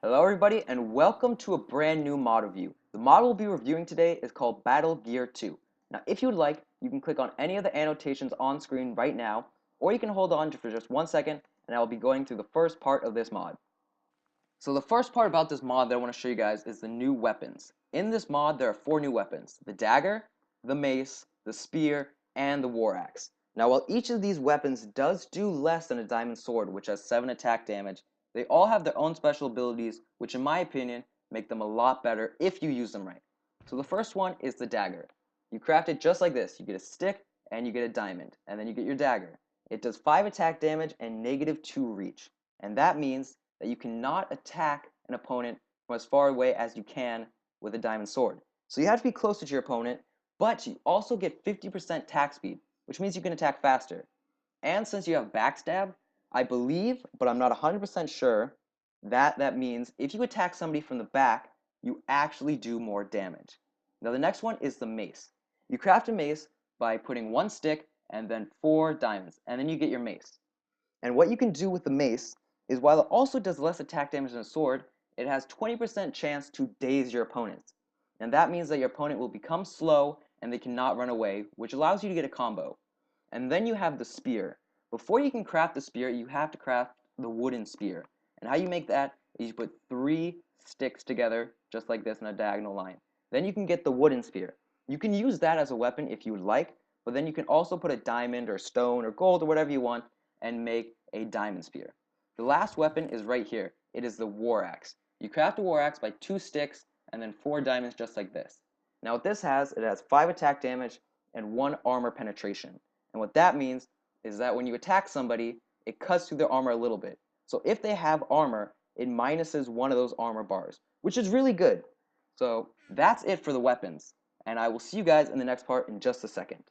Hello everybody and welcome to a brand new mod review. The mod we'll be reviewing today is called Battlegear 2. Now if you would like, you can click on any of the annotations on screen right now, or you can hold on for just 1 second and I will be going through the first part of this mod. So the first part about this mod that I want to show you guys is the new weapons. In this mod there are 4 new weapons: the dagger, the mace, the spear, and the war axe. Now while each of these weapons does do less than a diamond sword, which has 7 attack damage, they all have their own special abilities, which in my opinion make them a lot better if you use them right. So the first one is the dagger. You craft it just like this. You get a stick and you get a diamond, and then you get your dagger. It does 5 attack damage and -2 reach, and that means that you cannot attack an opponent from as far away as you can with a diamond sword. So you have to be closer to your opponent, but you also get 50% attack speed, which means you can attack faster. And since you have backstab, I believe, but I'm not 100% sure, that means if you attack somebody from the back, you actually do more damage. Now the next one is the mace. You craft a mace by putting 1 stick and then 4 diamonds, and then you get your mace. And what you can do with the mace is, while it also does less attack damage than a sword, it has 20% chance to daze your opponents. And that means that your opponent will become slow and they cannot run away, which allows you to get a combo. And then you have the spear. Before you can craft the spear, you have to craft the wooden spear. And how you make that is you put 3 sticks together, just like this in a diagonal line. Then you can get the wooden spear. You can use that as a weapon if you would like, but then you can also put a diamond or stone or gold or whatever you want and make a diamond spear. The last weapon is right here. It is the war axe. You craft a war axe by 2 sticks and then 4 diamonds, just like this. Now what this has, it has 5 attack damage and 1 armor penetration. And what that means is that when you attack somebody, it cuts through their armor a little bit. So if they have armor, it minuses 1 of those armor bars, which is really good. So that's it for the weapons, and I will see you guys in the next part in just a second.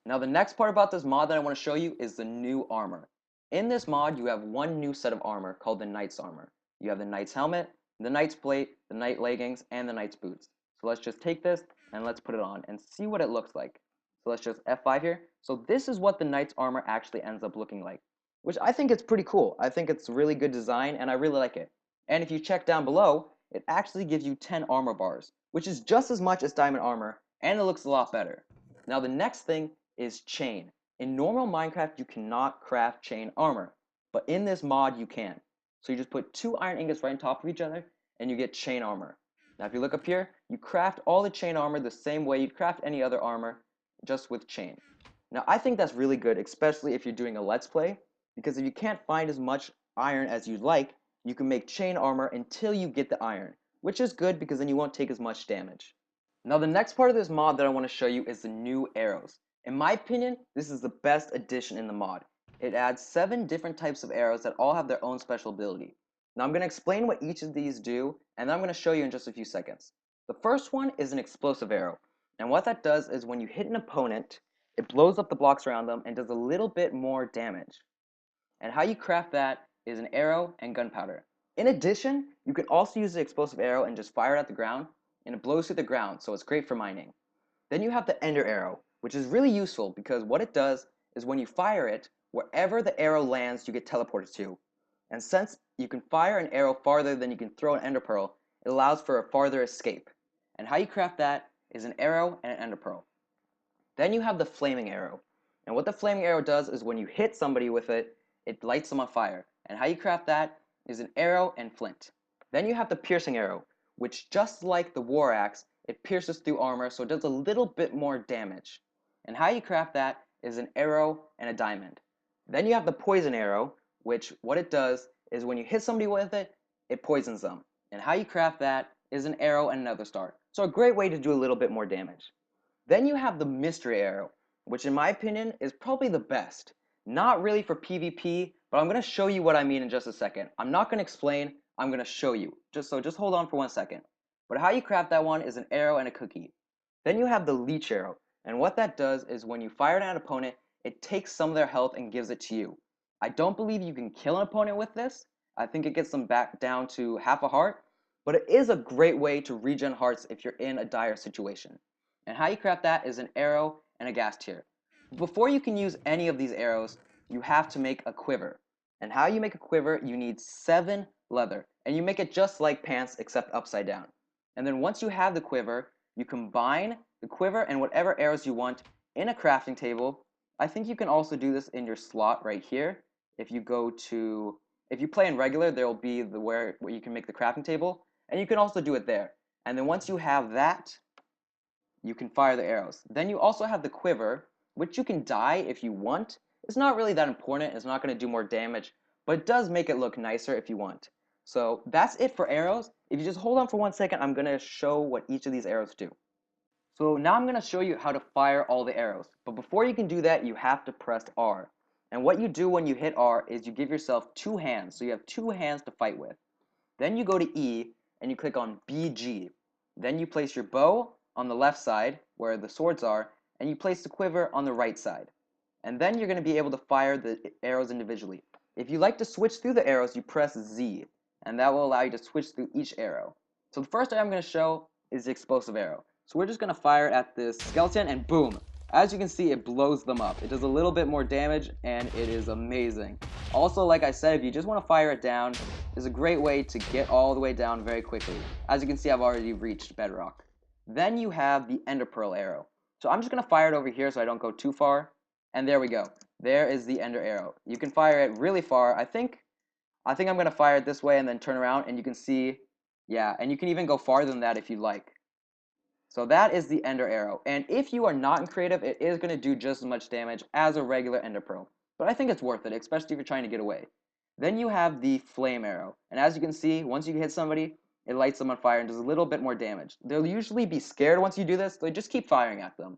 Now the next part about this mod that I want to show you is the new armor. In this mod, you have 1 new set of armor called the Knight's armor. You have the Knight's helmet, the Knight's plate, the Knight leggings, and the Knight's boots. So let's just take this and let's put it on and see what it looks like. So let's just F5 here. So this is what the Knight's armor actually ends up looking like, which I think it's pretty cool. I think it's really good design and I really like it. And if you check down below, it actually gives you 10 armor bars, which is just as much as diamond armor, and it looks a lot better. Now the next thing is chain. In normal Minecraft, you cannot craft chain armor, but in this mod you can. So you just put 2 iron ingots right on top of each other and you get chain armor. Now if you look up here, you craft all the chain armor the same way you'd craft any other armor, just with chain. Now I think that's really good, especially if you're doing a let's play, because if you can't find as much iron as you'd like, you can make chain armor until you get the iron, which is good because then you won't take as much damage. Now the next part of this mod that I want to show you is the new arrows. In my opinion, this is the best addition in the mod. It adds 7 different types of arrows that all have their own special ability. Now I'm going to explain what each of these do, and then I'm going to show you in just a few seconds. The first one is an explosive arrow, and what that does is when you hit an opponent, it blows up the blocks around them and does a little bit more damage. And how you craft that is an arrow and gunpowder. In addition, you can also use the explosive arrow and just fire it at the ground, and it blows through the ground, so it's great for mining. Then you have the ender arrow, which is really useful because what it does is when you fire it, wherever the arrow lands, you get teleported to. And since you can fire an arrow farther than you can throw an ender pearl, it allows for a farther escape. And how you craft that is an arrow and an ender pearl. Then you have the flaming arrow. And what the flaming arrow does is when you hit somebody with it, it lights them on fire. And how you craft that is an arrow and flint. Then you have the piercing arrow, which just like the war axe, it pierces through armor, so it does a little bit more damage. And how you craft that is an arrow and a diamond. Then you have the poison arrow, which what it does is when you hit somebody with it, it poisons them. And how you craft that is an arrow and another star. So a great way to do a little bit more damage. Then you have the mystery arrow, which in my opinion is probably the best. Not really for PvP, but I'm going to show you what I mean in just a second. I'm not going to explain, I'm going to show you. Just hold on for 1 second. But how you craft that one is an arrow and a cookie. Then you have the leech arrow, and what that does is when you fire it at an opponent, it takes some of their health and gives it to you. I don't believe you can kill an opponent with this. I think it gets them back down to half a heart, but it is a great way to regen hearts if you're in a dire situation. And how you craft that is an arrow and a gas tier. Before you can use any of these arrows, you have to make a quiver. And how you make a quiver, you need 7 leather. And you make it just like pants except upside down. And then once you have the quiver, you combine the quiver and whatever arrows you want in a crafting table. I think you can also do this in your slot right here. If you play in regular, there will be where you can make the crafting table, and you can also do it there. And then once you have that, you can fire the arrows. Then you also have the quiver, which you can dye if you want. It's not really that important. It's not going to do more damage, but it does make it look nicer if you want. So that's it for arrows. If you just hold on for 1 second, I'm going to show what each of these arrows do. So now I'm going to show you how to fire all the arrows. But before you can do that, you have to press R. And what you do when you hit R is you give yourself 2 hands. So you have 2 hands to fight with. Then you go to E and you click on BG. Then you place your bow on the left side where the swords are, and you place the quiver on the right side. And then you're going to be able to fire the arrows individually. If you like to switch through the arrows, you press Z, and that will allow you to switch through each arrow. So the first arrow I'm going to show is the explosive arrow. So we're just going to fire at this skeleton, and boom! As you can see, it blows them up. It does a little bit more damage, and it is amazing. Also, like I said, if you just want to fire it down, it's a great way to get all the way down very quickly. As you can see, I've already reached bedrock. Then you have the ender pearl arrow. So I'm just going to fire it over here so I don't go too far. And there we go. There is the ender arrow. You can fire it really far. I think I'm going to fire it this way and then turn around, and you can see, yeah, and you can even go farther than that if you like. So that is the ender arrow. And if you are not in creative, it is going to do just as much damage as a regular ender pearl. But I think it's worth it, especially if you're trying to get away. Then you have the flame arrow. And as you can see, once you hit somebody, it lights them on fire and does a little bit more damage. They'll usually be scared once you do this, so just keep firing at them.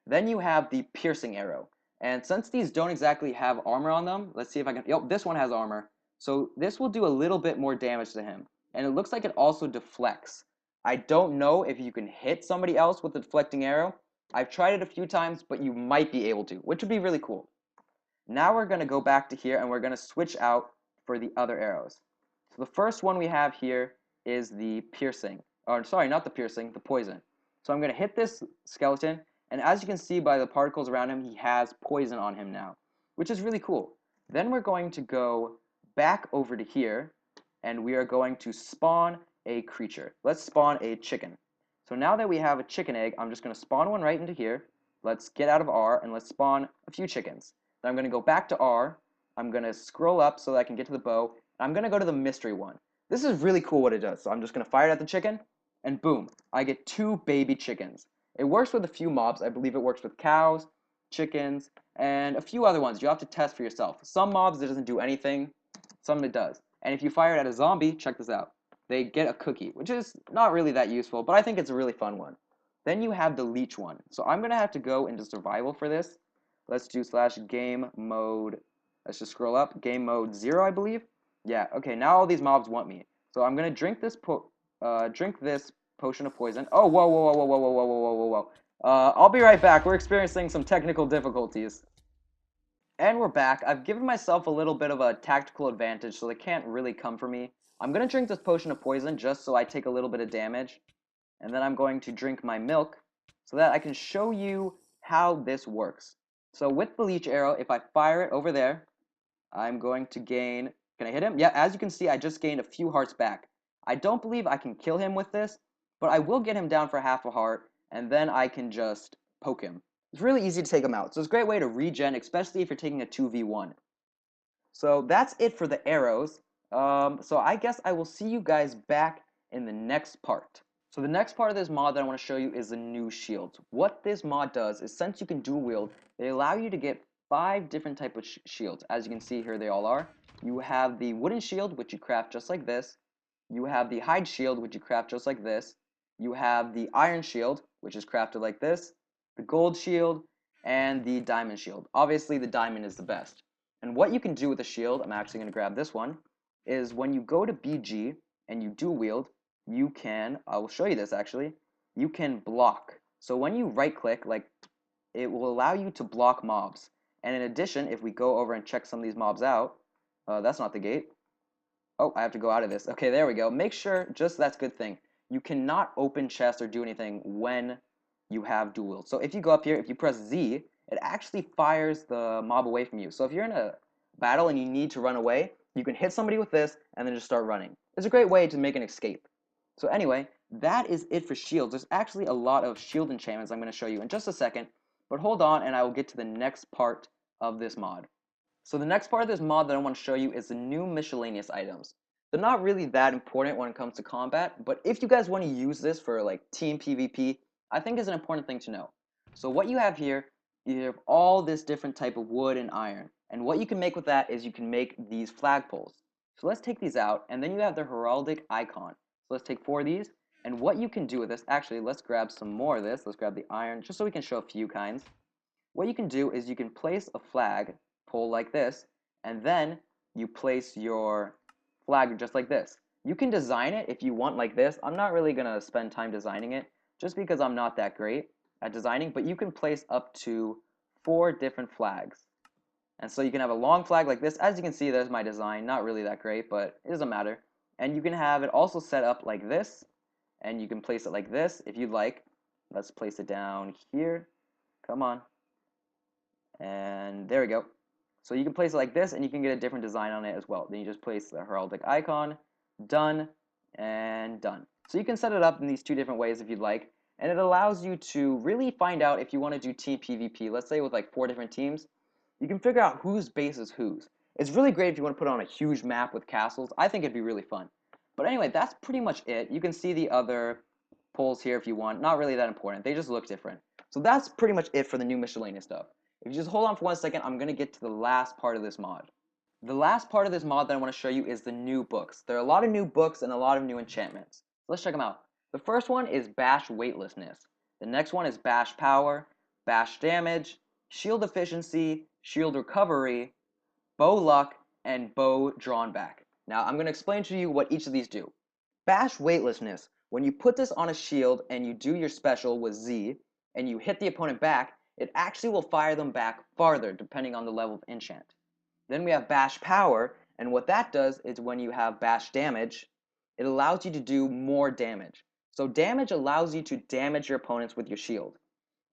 Then you have the piercing arrow. And since these don't exactly have armor on them, let's see if I can, yep, this one has armor. So this will do a little bit more damage to him. And it looks like it also deflects. I don't know if you can hit somebody else with the deflecting arrow. I've tried it a few times, but you might be able to, which would be really cool. Now we're going to go back to here, and we're going to switch out for the other arrows. So the first one we have here is the piercing. Or sorry, not the piercing, the poison. So I'm going to hit this skeleton, and as you can see by the particles around him, he has poison on him now, which is really cool. Then we're going to go back over to here, and we are going to spawn a creature. Let's spawn a chicken. So now that we have a chicken egg, I'm just going to spawn one right into here. Let's get out of R, and let's spawn a few chickens. Then I'm going to go back to R. I'm going to scroll up so that I can get to the bow. I'm going to go to the mystery one. This is really cool what it does. So I'm just going to fire it at the chicken, and boom, I get 2 baby chickens. It works with a few mobs. I believe it works with cows, chickens, and a few other ones. You have to test for yourself. Some mobs, it doesn't do anything. Some it does. And if you fire it at a zombie, check this out. They get a cookie, which is not really that useful, but I think it's a really fun one. Then you have the leech one. So I'm going to have to go into survival for this. Let's do /game mode. Let's just scroll up. Game mode 0, I believe. Yeah, okay, now all these mobs want me. So I'm going to drink this potion of poison. Oh, whoa, whoa, whoa, whoa, whoa, whoa, whoa, whoa, whoa, whoa. I'll be right back. We're experiencing some technical difficulties. And we're back. I've given myself a little bit of a tactical advantage, so they can't really come for me. I'm going to drink this potion of poison just so I take a little bit of damage. And then I'm going to drink my milk so that I can show you how this works. So with the leech arrow, if I fire it over there, I'm going to gain... Can I hit him? Yeah, as you can see, I just gained a few hearts back. I don't believe I can kill him with this, but I will get him down for half a heart, and then I can just poke him. It's really easy to take him out, so it's a great way to regen, especially if you're taking a 2v1. So that's it for the arrows. So I guess I will see you guys back in the next part. So the next part of this mod that I want to show you is the new shields. What this mod does is, since you can dual wield, they allow you to get 5 different types of shields. As you can see here, they all are. You have the wooden shield, which you craft just like this. You have the hide shield, which you craft just like this. You have the iron shield, which is crafted like this. The gold shield, and the diamond shield. Obviously, the diamond is the best. And what you can do with the shield, I'm actually going to grab this one, is when you go to BG and you dual wield, you can, I will show you this actually, you can block. So when you right click, like, it will allow you to block mobs. And in addition, if we go over and check some of these mobs out, that's not the gate. Oh, I have to go out of this. Okay, there we go. Make sure, just that's a good thing, you cannot open chests or do anything when you have dual wield. So if you go up here, if you press Z, it actually fires the mob away from you. So if you're in a battle and you need to run away, You can hit somebody with this and then just start running. It's a great way to make an escape. So anyway, that is it for shields. There's actually a lot of shield enchantments I'm going to show you in just a second, but hold on and I will get to the next part of this mod. So the next part of this mod that I want to show you is the new miscellaneous items. They're not really that important when it comes to combat, but if you guys want to use this for like team PvP, I think is an important thing to know. So what you have here, you have all this different type of wood and iron, and what you can make with that is you can make these flagpoles. So let's take these out, and then you have the heraldic icon. So let's take 4 of these, and what you can do with this, actually let's grab some more of this, let's grab the iron, just so we can show a few kinds. What you can do is you can place a flag pole like this, and then you place your flag just like this. You can design it if you want like this. I'm not really going to spend time designing it, just because I'm not that great at designing, but you can place up to 4 different flags. And so you can have a long flag like this. As you can see, there's my design. Not really that great, but it doesn't matter. And you can have it also set up like this, and you can place it like this if you'd like. Let's place it down here. Come on. And there we go. So you can place it like this, and you can get a different design on it as well. Then you just place the heraldic icon, done, and done. So you can set it up in these 2 different ways if you'd like, and it allows you to really find out if you want to do team PvP, let's say with like 4 different teams, you can figure out whose base is whose. It's really great if you want to put on a huge map with castles. I think it'd be really fun. But anyway, that's pretty much it. You can see the other poles here if you want. Not really that important. They just look different. So that's pretty much it for the new miscellaneous stuff. If you just hold on for 1 second, I'm going to get to the last part of this mod. The last part of this mod that I want to show you is the new books. There are a lot of new books and a lot of new enchantments. Let's check them out. The first one is Bash Weightlessness. The next one is Bash Power, Bash Damage, Shield Efficiency, Shield Recovery, Bow Luck, and Bow Drawn Back. Now, I'm going to explain to you what each of these do. Bash Weightlessness. When you put this on a shield and you do your special with Z, and you hit the opponent back, it actually will fire them back farther depending on the level of enchant. Then we have Bash Power, and what that does is when you have Bash Damage, it allows you to do more damage. So damage allows you to damage your opponents with your shield.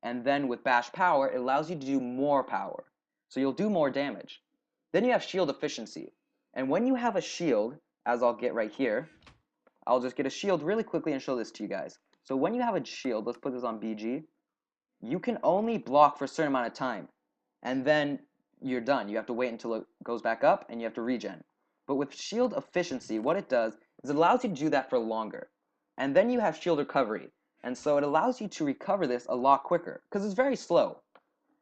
And then with Bash Power, it allows you to do more power. So you'll do more damage. Then you have Shield Efficiency. And when you have a shield, as I'll get right here, I'll just get a shield really quickly and show this to you guys. So when you have a shield, let's put this on BG, you can only block for a certain amount of time, and then you're done. You have to wait until it goes back up, and you have to regen. But with shield efficiency, what it does is it allows you to do that for longer. And then you have shield recovery, and so it allows you to recover this a lot quicker, because it's very slow.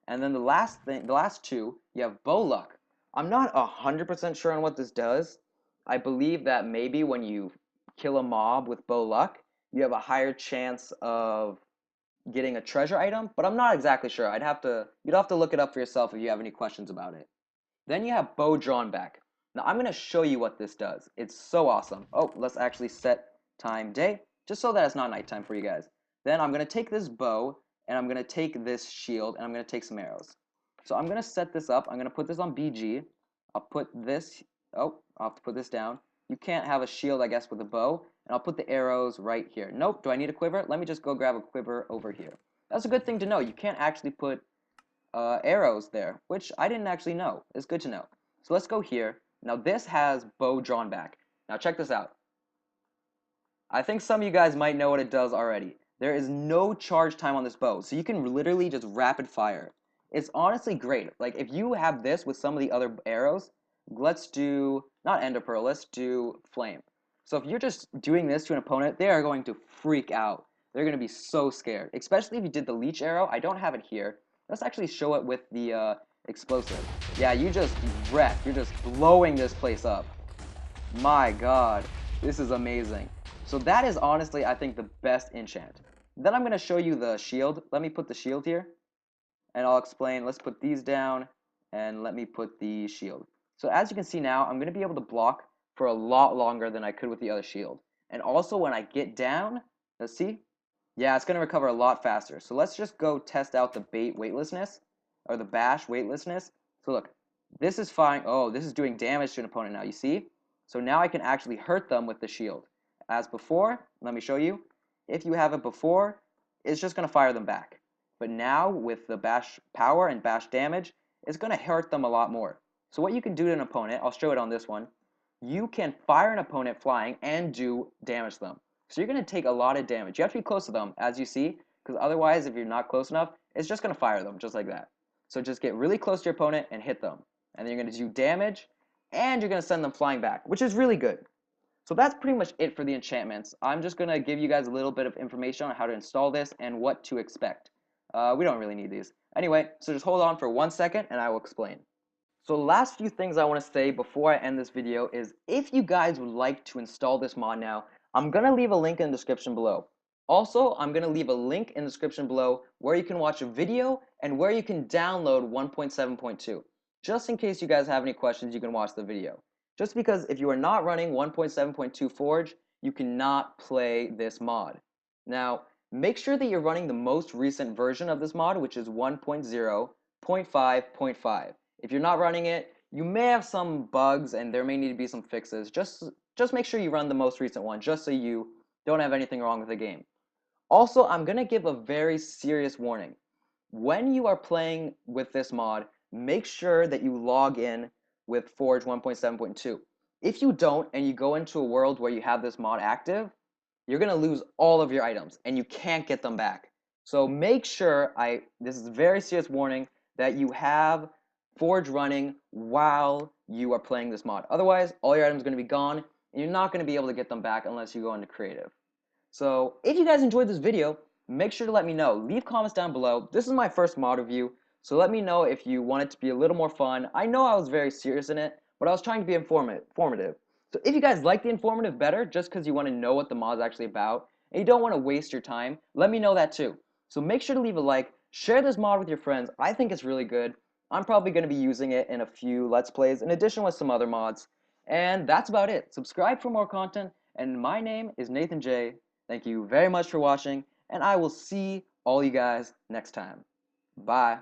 And then the last 2, you have Bow Luck. I'm not 100% sure on what this does. I believe that maybe when you kill a mob with Bow Luck, you have a higher chance of getting a treasure item, but I'm not exactly sure. You'd have to look it up for yourself if you have any questions about it. Then you have Bow Drawn Back. Now I'm going to show you what this does. It's so awesome. Oh, let's actually set time day, just so that it's not nighttime for you guys. Then I'm going to take this bow, and I'm going to take this shield, and I'm going to take some arrows. So I'm going to set this up. I'm going to put this on BG. I'll put this, oh, I'll have to put this down. You can't have a shield, I guess, with a bow. And I'll put the arrows right here. Nope, do I need a quiver? Let me just go grab a quiver over here. That's a good thing to know. You can't actually put arrows there, which I didn't actually know. It's good to know. So let's go here. Now this has Bow Drawn Back. Now check this out. I think some of you guys might know what it does already. There is no charge time on this bow, so you can literally just rapid fire. It's honestly great. Like if you have this with some of the other arrows, let's do, not Ender Pearl, let's do Flame. So if you're just doing this to an opponent, they are going to freak out. They're going to be so scared, especially if you did the leech arrow. I don't have it here. Let's actually show it with the explosive. Yeah, you just wreck. You're just blowing this place up. My god, this is amazing. So that is honestly, I think, the best enchant. Then I'm going to show you the shield. Let me put the shield here, and I'll explain. Let's put these down, and let me put the shield. So as you can see now, I'm going to be able to block for a lot longer than I could with the other shield. And also when I get down, let's see. Yeah, it's going to recover a lot faster. So let's just go test out the bait weightlessness, or the bash weightlessness. So look, this is fine. Oh, this is doing damage to an opponent now, you see? So now I can actually hurt them with the shield. As before, let me show you. If you have it before, it's just going to fire them back. But now with the bash power and bash damage, it's going to hurt them a lot more. So what you can do to an opponent, I'll show it on this one. you can fire an opponent flying and do damage to them. So you're going to take a lot of damage. You have to be close to them, as you see, because otherwise, if you're not close enough, it's just going to fire them, just like that. So just get really close to your opponent and hit them. And then you're going to do damage, and you're going to send them flying back, which is really good. So that's pretty much it for the enchantments. I'm just going to give you guys a little bit of information on how to install this and what to expect. We don't really need these. Anyway, so just hold on for 1 second, and I will explain. So the last few things I want to say before I end this video is if you guys would like to install this mod now, I'm going to leave a link in the description below. Also, I'm going to leave a link in the description below where you can watch a video and where you can download 1.7.2. Just in case you guys have any questions, you can watch the video. Just because if you are not running 1.7.2 Forge, you cannot play this mod. Now, make sure that you're running the most recent version of this mod, which is 1.0.5.5. If you're not running it, you may have some bugs and there may need to be some fixes. Just make sure you run the most recent one, just so you don't have anything wrong with the game. Also, I'm going to give a very serious warning. When you are playing with this mod, make sure that you log in with Forge 1.7.2. If you don't and you go into a world where you have this mod active, you're going to lose all of your items and you can't get them back. So make sure, this is a very serious warning, that you have Forge running while you are playing this mod. Otherwise, all your items are going to be gone, and you're not going to be able to get them back unless you go into creative. So if you guys enjoyed this video, make sure to let me know. Leave comments down below. This is my first mod review, so let me know if you want it to be a little more fun. I know I was very serious in it, but I was trying to be informative. So if you guys like the informative better, just because you want to know what the mod's actually about, and you don't want to waste your time, let me know that too. So make sure to leave a like, share this mod with your friends. I think it's really good. I'm probably going to be using it in a few Let's Plays, in addition with some other mods. And that's about it. Subscribe for more content, and my name is NathanJ. Thank you very much for watching, and I will see all you guys next time. Bye.